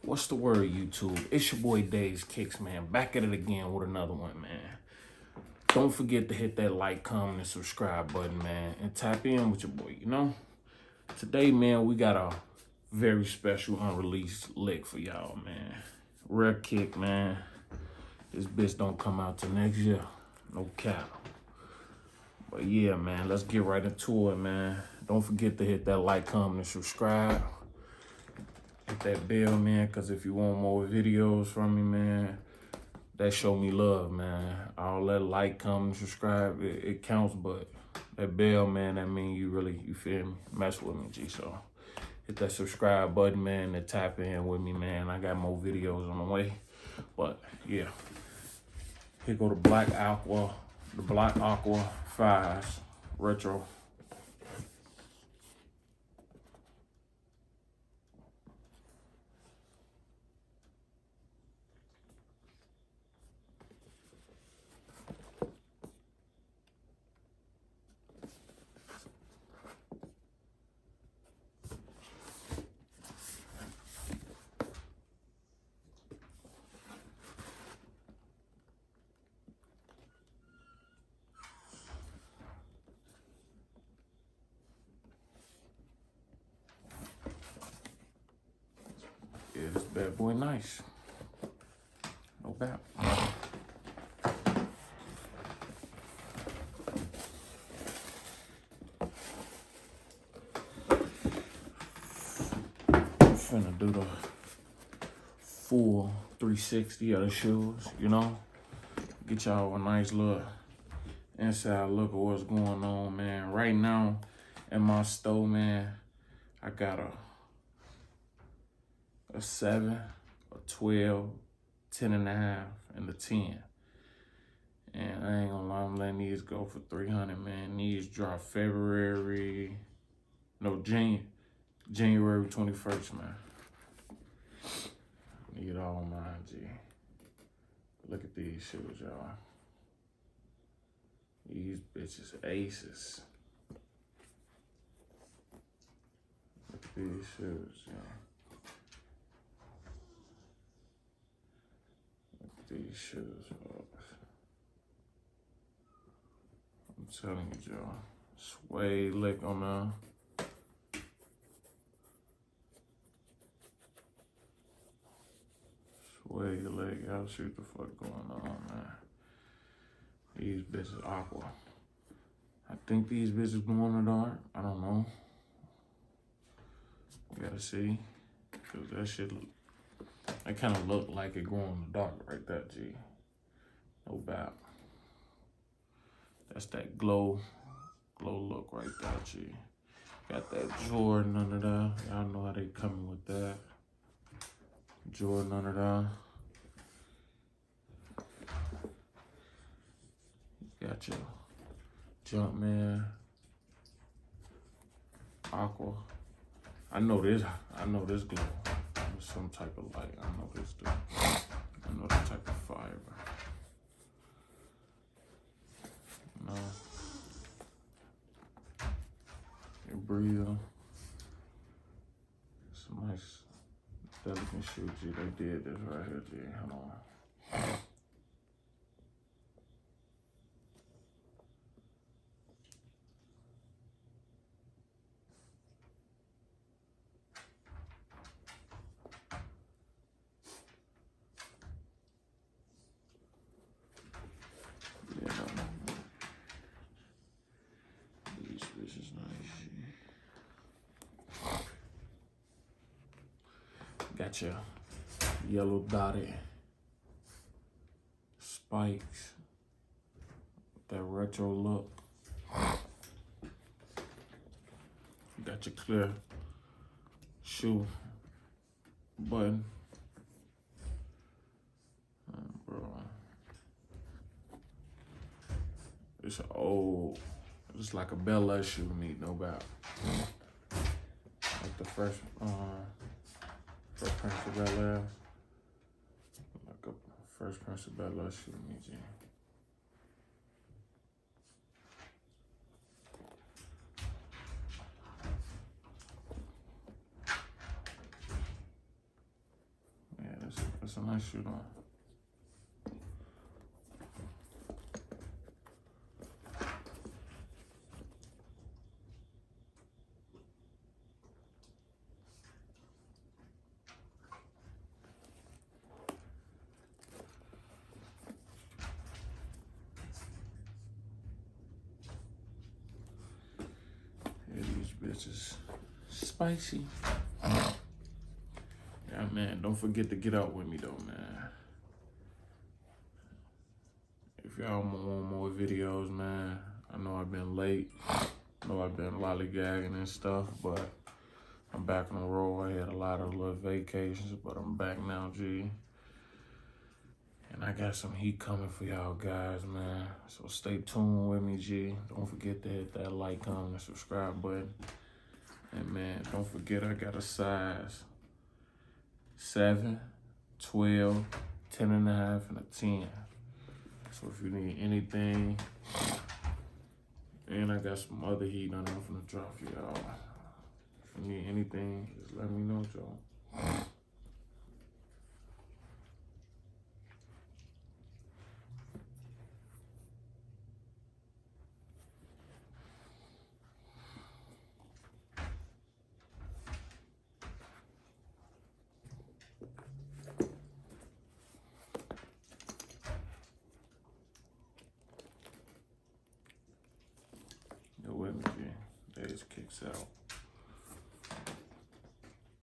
What's the word, YouTube? It's your boy Days Kicks, man. Back at it again with another one, man. Don't forget to hit that like, comment, and subscribe button, man. And tap in with your boy, you know? Today, man, we got a very special unreleased lick for y'all, man. Rare kick, man. This bitch don't come out till next year. No cap. But yeah, man, let's get right into it, man. Don't forget to hit that like, comment, and subscribe. Hit that bell, man, because if you want more videos from me, man, that show me love, man. All that like, comment, subscribe, it counts, but that bell, man, that mean you really, you feel me, mess with me, G. So hit that subscribe button, man, and tap in with me, man. I got more videos on the way. But yeah, here go the Black Aqua, the Black Aqua 5s retro. Yeah, this bad boy nice. No doubt. Finna do the full 360 of the shoes, you know? Get y'all a nice little inside look of what's going on, man. Right now in my store, man, I got a 7, a 12, 10.5, and a 10. And I ain't gonna lie, I'm letting these go for 300, man. These drop January 21st, man. Need all mine, G. Look at these shoes, y'all. These bitches aces. Look at these shoes, y'all. Look at these shoes, folks. I'm telling you, y'all. Suede lick on them. Suede lick. Y'all see what the fuck going on, man. These bitches Aqua. I think these bitches glow in the dark. I don't know. You gotta see. Cause that shit, that kind of look like it glow in the dark right there, G. No doubt. That's that glow look right there, G. Got that Jordan under there. Y'all know how they coming with that. Jordan under there. Got your Jumpman, Aqua. I know this glow. There's some type of light. I know this do. I know this type of fiber. No. Your breather. Some nice delicate shoes, G. They did this right here, G. Hold on. These bitches nice. Got your yellow dotted spikes. That retro look. Got your clear shoe button. Bro. It's it's like a Bel Air shoe to me, no doubt. Like the first Prince of Bel Air. Like a first Prince of Bel Air shoe to me, G. Got some nice shit on. Yeah, these bitches spicy. Yeah, man, don't forget to get out with me though, man. If y'all want more videos, man, I know I've been late. I know I've been lollygagging and stuff, but I'm back on the road. I had a lot of little vacations, but I'm back now, G. And I got some heat coming for y'all guys, man. So stay tuned with me, G. Don't forget to hit that like, comment, and subscribe button. And man, don't forget I got a size 7, 12, 10 and a half, and a 10. So if you need anything, and I got some other heat on there I'm finna drop for y'all. If you need anything, just let me know, Joe. Yo, with me, G. Days kicks out.